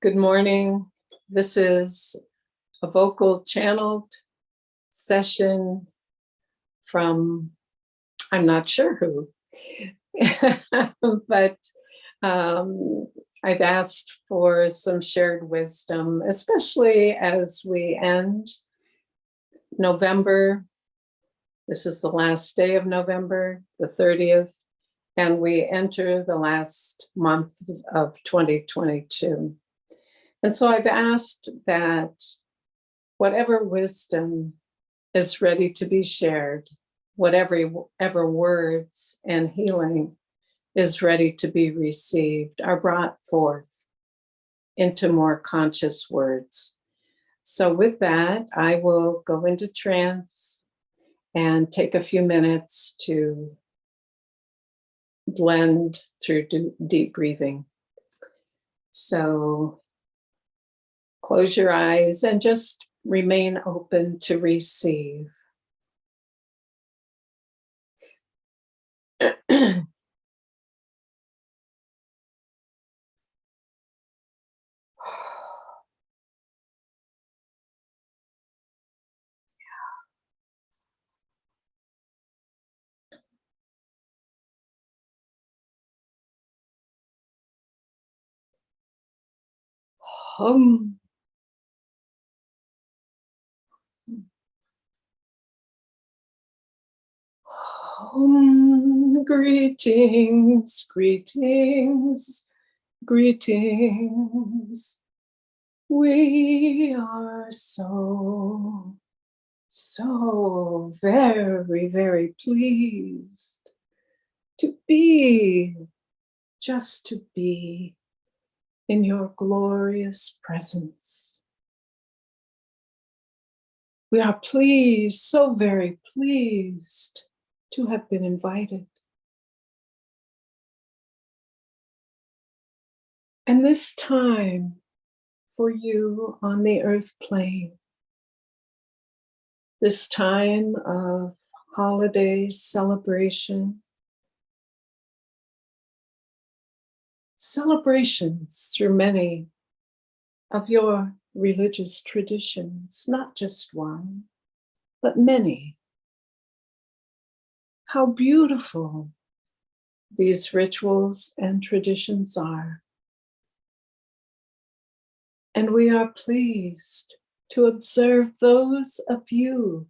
Good morning. This is a vocal channeled session from, I'm not sure who, but I've asked for some shared wisdom, especially as we end November. This is the last day of November, the 30th, and we enter the last month of 2022. And so I've asked that whatever wisdom is ready to be shared, whatever words and healing is ready to be received, are brought forth into more conscious words. So with that, I will go into trance and take a few minutes to blend through deep breathing. So close your eyes and just remain open to receive. Hum. Greetings, greetings, greetings. We are so very, very pleased to be, just to be in your glorious presence. We are pleased, so very pleased to have been invited. And this time for you on the earth plane, this time of holiday celebration, celebrations through many of your religious traditions, not just one, but many. How beautiful these rituals and traditions are. And we are pleased to observe those of you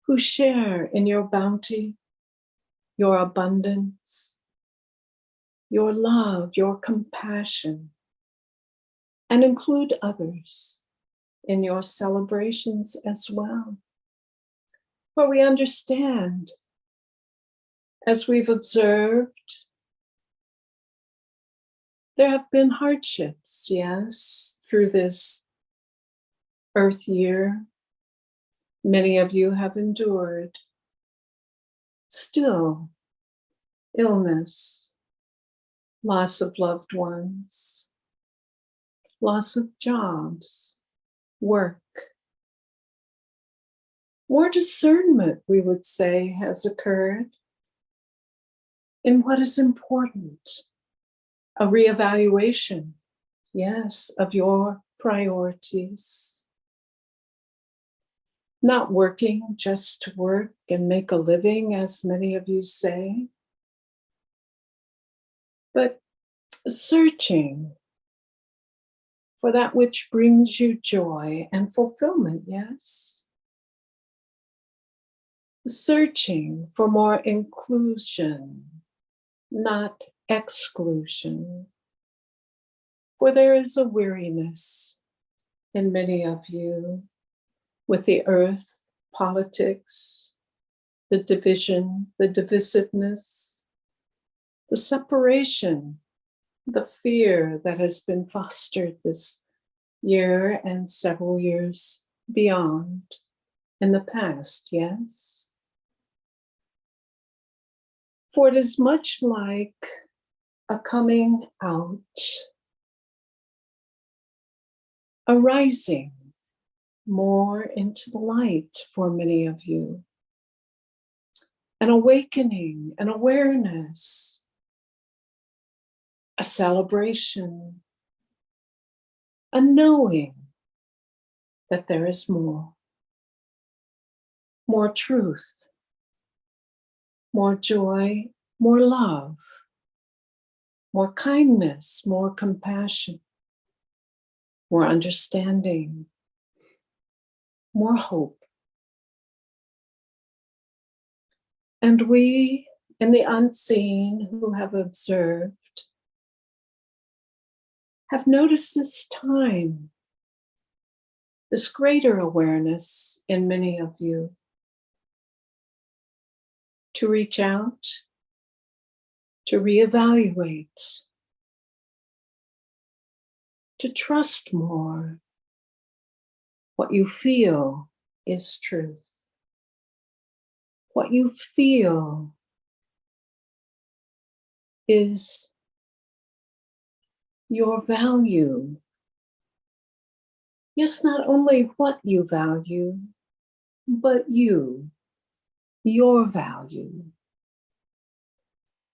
who share in your bounty, your abundance, your love, your compassion, and include others in your celebrations as well. For we understand, as we've observed, there have been hardships, yes, through this earth year. Many of you have endured. Still, illness, loss of loved ones, loss of jobs, work. More discernment, we would say, has occurred in what is important. A reevaluation, yes, of your priorities. Not working just to work and make a living, as many of you say, but searching for that which brings you joy and fulfillment, yes? Searching for more inclusion, not exclusion. For there is a weariness in many of you with the earth, politics, the division, the divisiveness, the separation, the fear that has been fostered this year and several years beyond in the past, yes? For it is much like a coming out, a rising more into the light for many of you. an awakening, an awareness, a celebration, a knowing that there is more truth, more joy, more love, more kindness, more compassion, more understanding, more hope. And we, in the unseen, who have observed, have noticed this time, this greater awareness in many of you, to reach out, to reevaluate, to trust more what you feel is truth, what you feel is your value. Yes, not only what you value, but you, your value.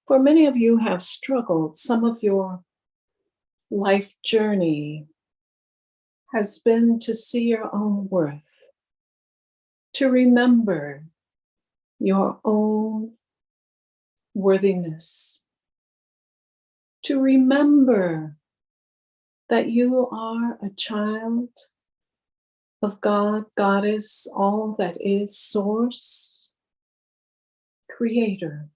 For many of you have struggled. Some of your life journey has been to see your own worth, to remember your own worthiness, to remember that you are a child of God, Goddess, all that is, Source, Creator,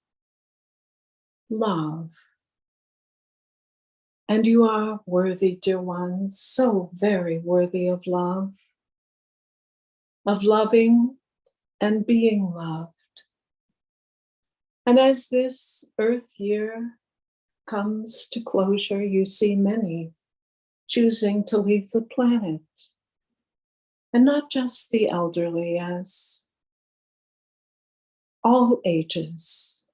love. And you are worthy, dear ones, so very worthy of love, of loving and being loved. And as this Earth year comes to closure, you see many choosing to leave the planet. And not just the elderly, as all ages,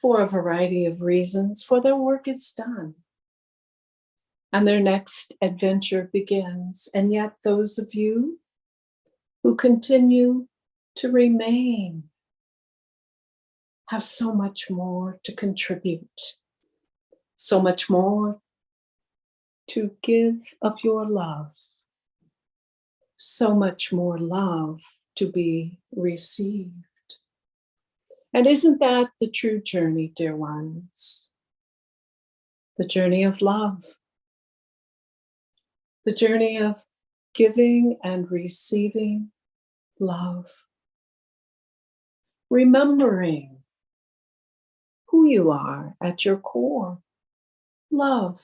for a variety of reasons, for their work is done. And their next adventure begins. And yet those of you who continue to remain have so much more to contribute, so much more to give of your love, so much more love to be received. And isn't that the true journey, dear ones? The journey of love, the journey of giving and receiving love, remembering who you are at your core. Love,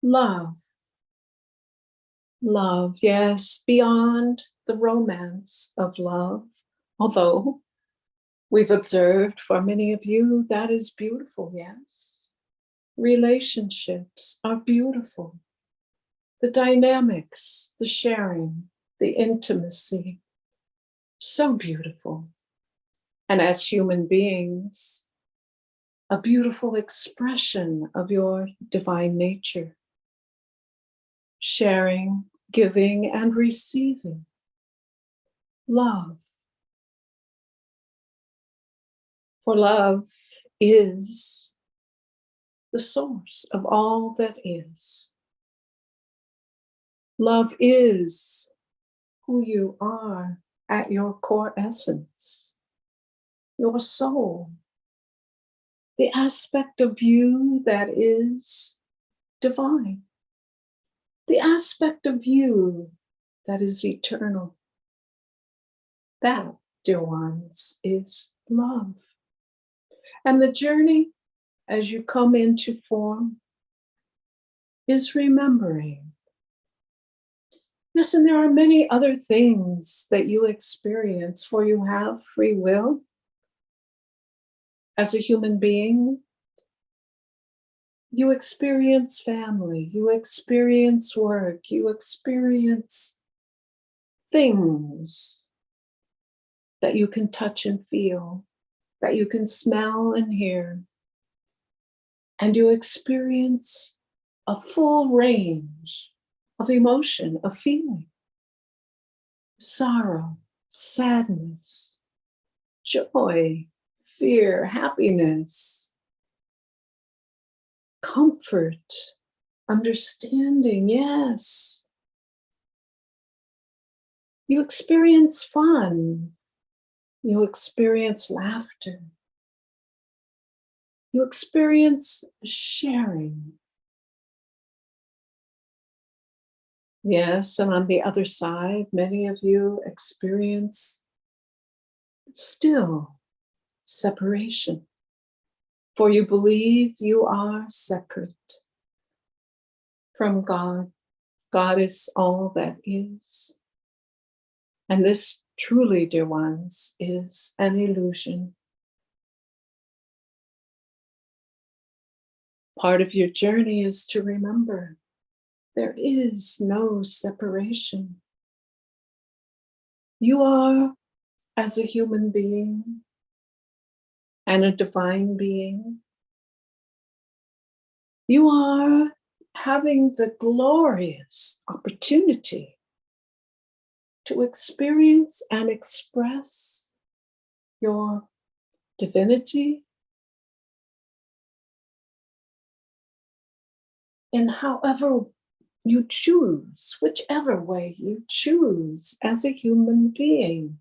love, love, yes, beyond the romance of love, although we've observed for many of you that is beautiful, yes. Relationships are beautiful. The dynamics, the sharing, the intimacy, so beautiful. And as human beings, a beautiful expression of your divine nature. Sharing, giving, and receiving. Love. For love is the source of all that is. Love is who you are at your core essence, your soul, the aspect of you that is divine, the aspect of you that is eternal. That, dear ones, is love. And the journey as you come into form is remembering. Yes, and there are many other things that you experience, for you have free will. As a human being, you experience family, you experience work, you experience things that you can touch and feel, that you can smell and hear, and you experience a full range of emotion, of feeling, sorrow, sadness, joy, fear, happiness, comfort, understanding, yes. You experience fun. You experience laughter. You experience sharing. Yes, and on the other side, many of you experience still separation. For you believe you are separate from God. God is all that is. And this truly, dear ones, is an illusion. Part of your journey is to remember there is no separation. You are, as a human being and a divine being, you are having the glorious opportunity to experience and express your divinity in however you choose, whichever way you choose as a human being.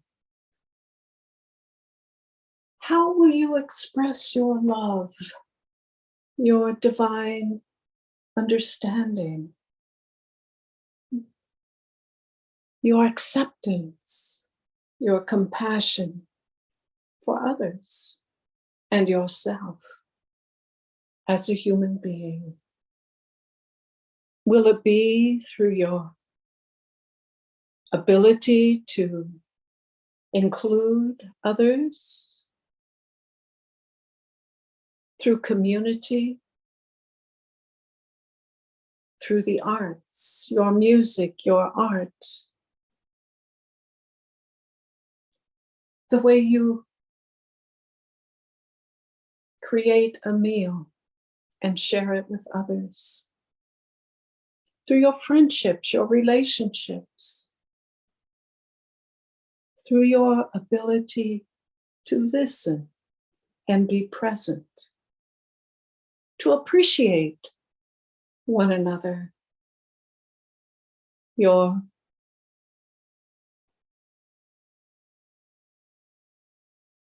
How will you express your love, your divine understanding, your acceptance, your compassion for others and yourself as a human being? Will it be through your ability to include others, through community, through the arts, your music, your art, the way you create a meal and share it with others, through your friendships, your relationships, through your ability to listen and be present, to appreciate one another, your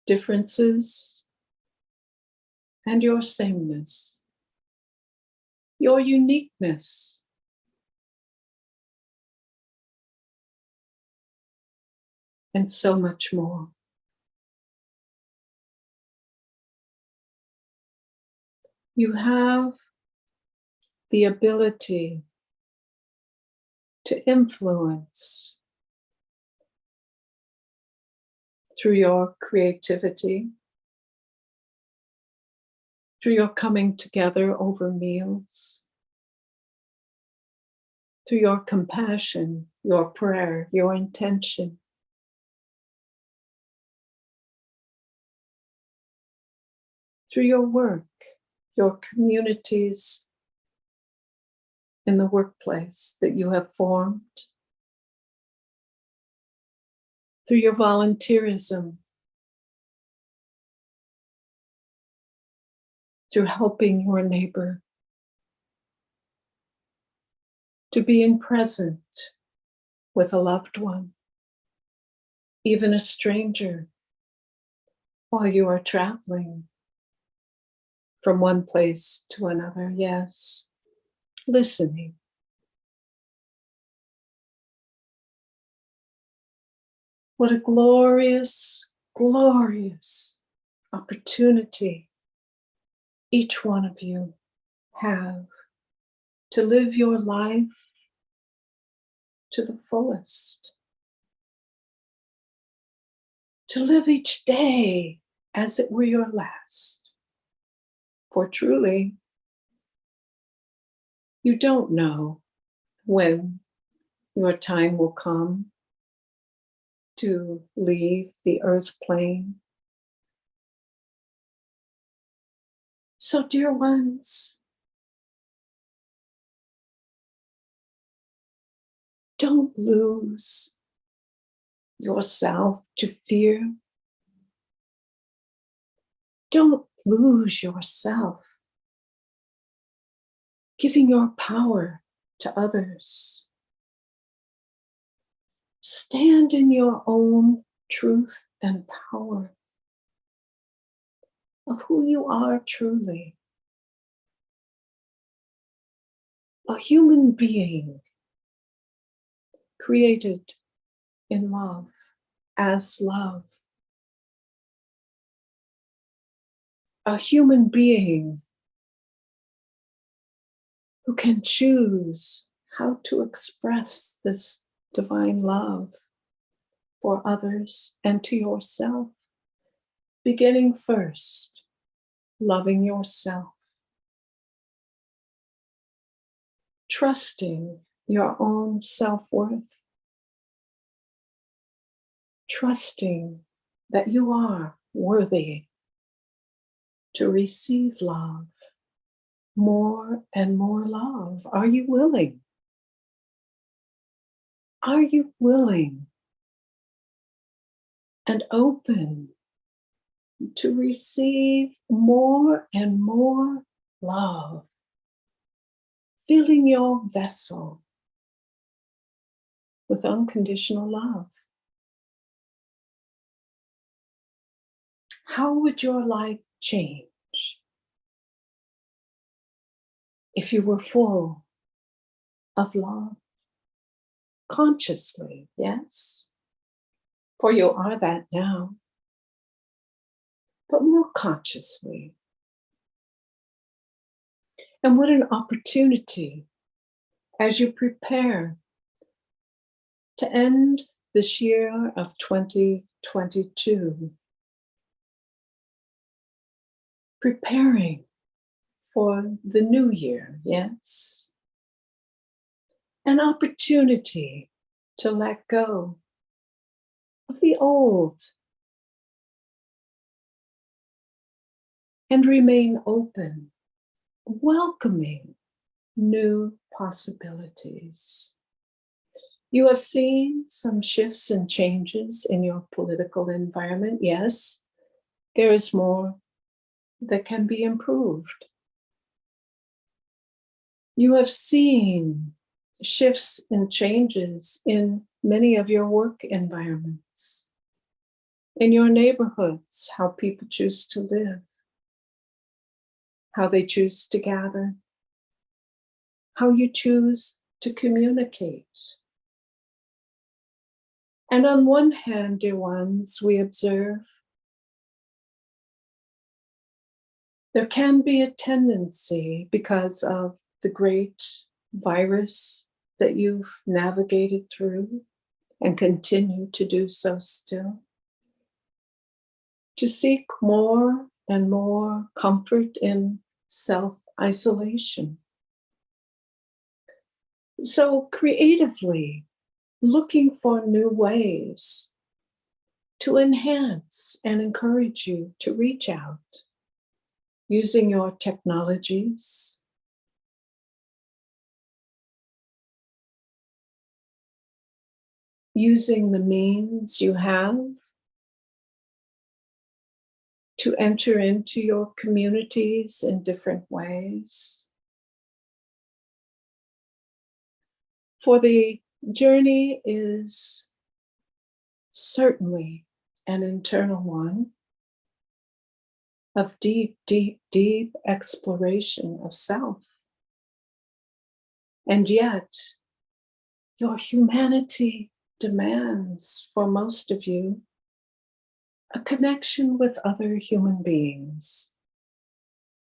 differences and your sameness, your uniqueness, and so much more. You have the ability to influence through your creativity, through your coming together over meals, through your compassion, your prayer, your intention, through your work, your communities in the workplace that you have formed, through your volunteerism, through helping your neighbor, to being present with a loved one, even a stranger, while you are traveling from one place to another. Yes, listening. What a glorious, glorious opportunity each one of you have to live your life to the fullest, to live each day as it were your last. For truly, you don't know when your time will come to leave the earth plane. So, dear ones, don't lose yourself to fear. Don't lose yourself, giving your power to others. Stand in your own truth and power of who you are truly. A human being created in love, as love. A human being who can choose how to express this divine love for others and to yourself, beginning first, loving yourself, trusting your own self-worth, trusting that you are worthy to receive love, more and more love. Are you willing? Are you willing and open to receive more and more love, filling your vessel with unconditional love? How would your life change if you were full of love? Consciously, yes, for you are that now, but more consciously. And what an opportunity as you prepare to end this year of 2022, preparing for the new year, yes? An opportunity to let go of the old and remain open, welcoming new possibilities. You have seen some shifts and changes in your political environment. Yes, there is more that can be improved. You have seen shifts and changes in many of your work environments, in your neighborhoods, how people choose to live, how they choose to gather, how you choose to communicate. And on one hand, dear ones, we observe there can be a tendency, because of the great virus that you've navigated through and continue to do so still, to seek more and more comfort in self-isolation. So creatively looking for new ways to enhance and encourage you to reach out, using your technologies, using the means you have to enter into your communities in different ways. For the journey is certainly an internal one of deep, deep, deep exploration of self. And yet, your humanity demands, for most of you, a connection with other human beings,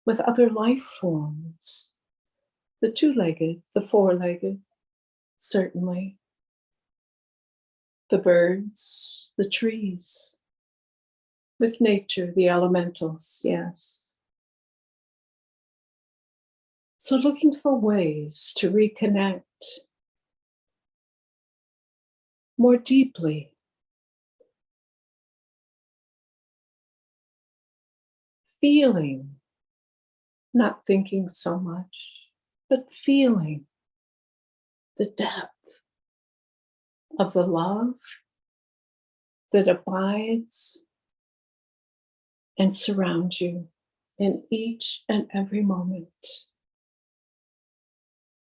with other life forms, the two-legged, the four-legged, certainly, the birds, the trees, with nature, the elementals, yes. So looking for ways to reconnect more deeply, feeling, not thinking so much, but feeling the depth of the love that abides and surround you in each and every moment.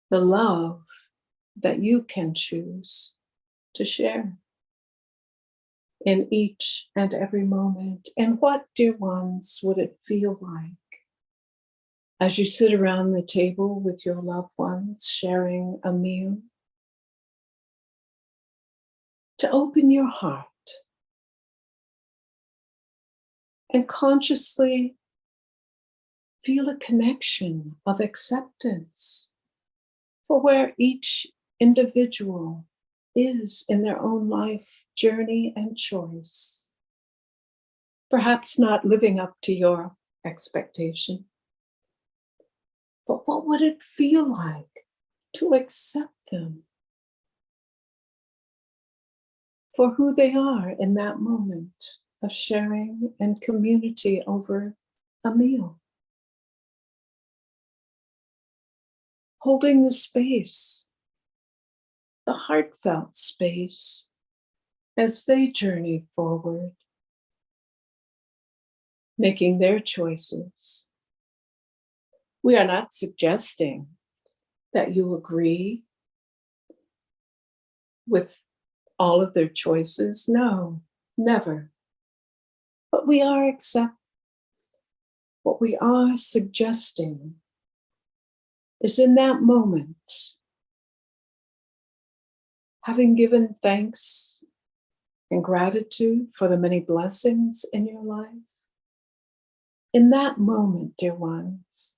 The love that you can choose to share in each and every moment. And what, dear ones, would it feel like as you sit around the table with your loved ones sharing a meal, to open your heart and consciously feel a connection of acceptance for where each individual is in their own life journey and choice. Perhaps not living up to your expectation, but what would it feel like to accept them for who they are in that moment of sharing and community over a meal? Holding the space, the heartfelt space, as they journey forward, making their choices. We are not suggesting that you agree with all of their choices. No, never. But what we are suggesting is in that moment, having given thanks and gratitude for the many blessings in your life, in that moment, dear ones,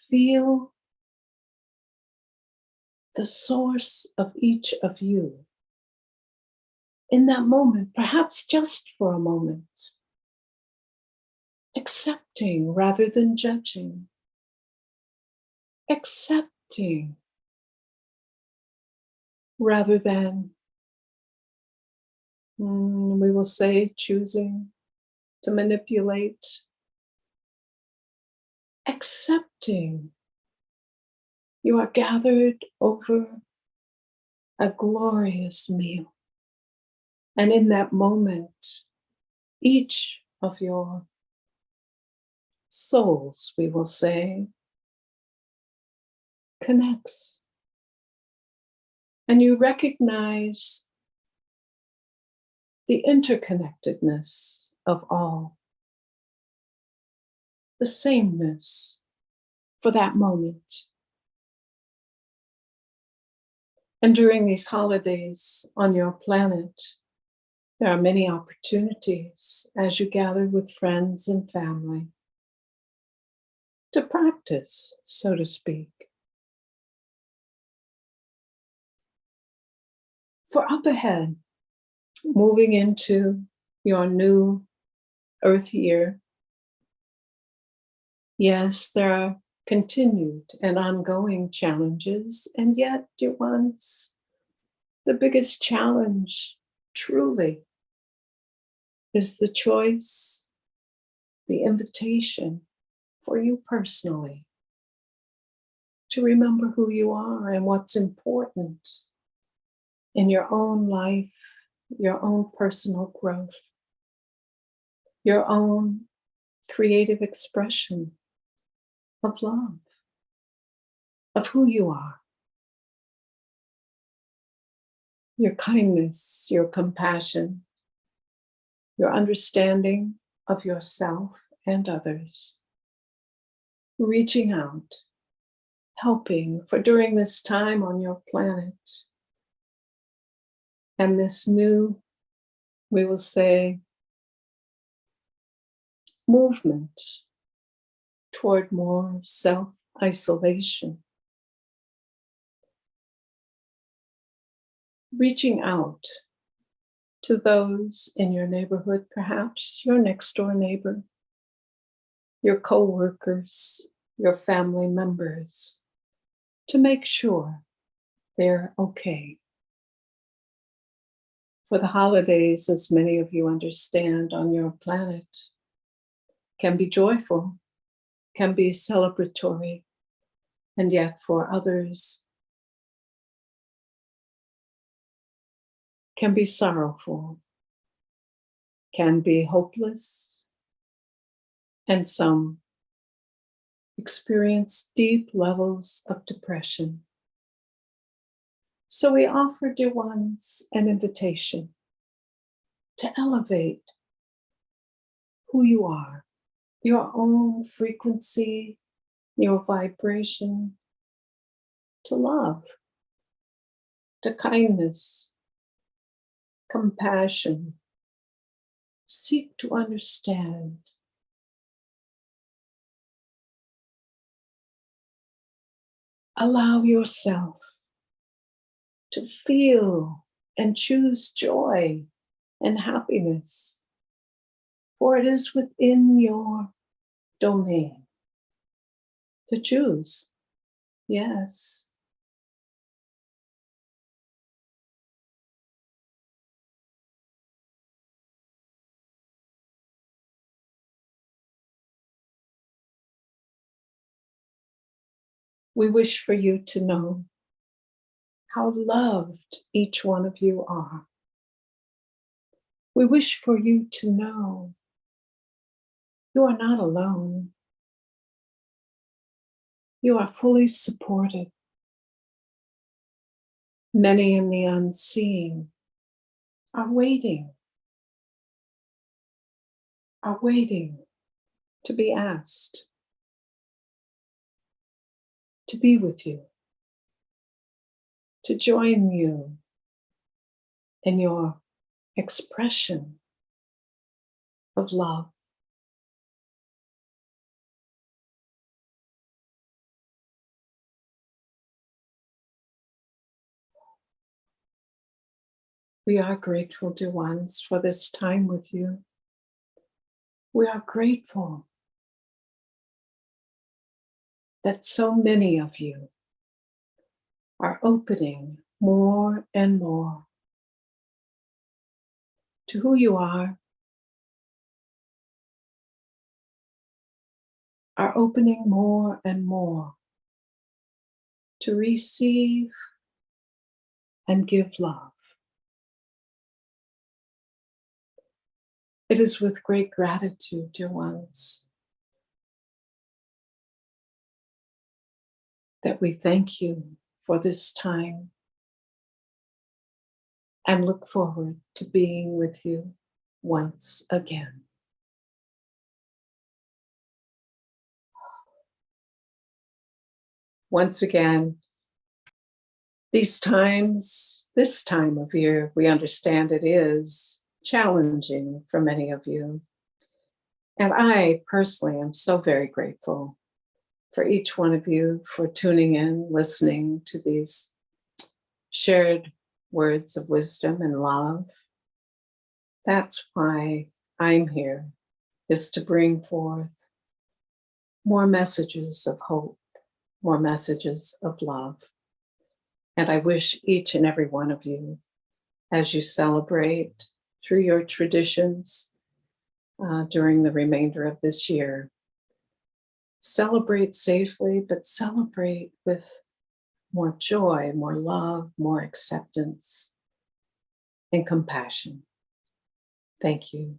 feel the source of each of you. In that moment, perhaps just for a moment, accepting rather than judging, accepting rather than, we will say, choosing to manipulate, accepting. You are gathered over a glorious meal. And in that moment, each of your souls, we will say, connects. And you recognize the interconnectedness of all, the sameness for that moment. And during these holidays on your planet, there are many opportunities as you gather with friends and family to practice, so to speak. For up ahead, moving into your new Earth year, yes, there are continued and ongoing challenges, and yet, dear ones, the biggest challenge truly is the choice, the invitation for you personally to remember who you are and what's important in your own life, your own personal growth, your own creative expression of love, of who you are, your kindness, your compassion, your understanding of yourself and others, reaching out, helping, for during this time on your planet and this new, we will say, movement toward more self-isolation, reaching out to those in your neighborhood, perhaps your next door neighbor, your co-workers, your family members, to make sure they're okay. For the holidays, as many of you understand on your planet, can be joyful, can be celebratory, and yet for others can be sorrowful, can be hopeless, and some experience deep levels of depression. So we offer, dear ones, an invitation to elevate who you are, your own frequency, your vibration, to love, to kindness, compassion. Seek to understand. Allow yourself to feel and choose joy and happiness, for it is within your domain to choose. Yes. We wish for you to know how loved each one of you are. We wish for you to know you are not alone. You are fully supported. Many in the unseen are waiting to be asked to be with you, to join you in your expression of love. We are grateful, dear ones, for this time with you. We are grateful that so many of you are opening more and more to who you are opening more and more to receive and give love. It is with great gratitude, dear ones, that we thank you for this time and look forward to being with you once again. Once again, this time of year, we understand it is challenging for many of you. And I personally am so very grateful for each one of you for tuning in, listening to these shared words of wisdom and love. That's why I'm here, is to bring forth more messages of hope, more messages of love. And I wish each and every one of you, as you celebrate through your traditions during the remainder of this year, celebrate safely, but celebrate with more joy, more love, more acceptance, and compassion. Thank you.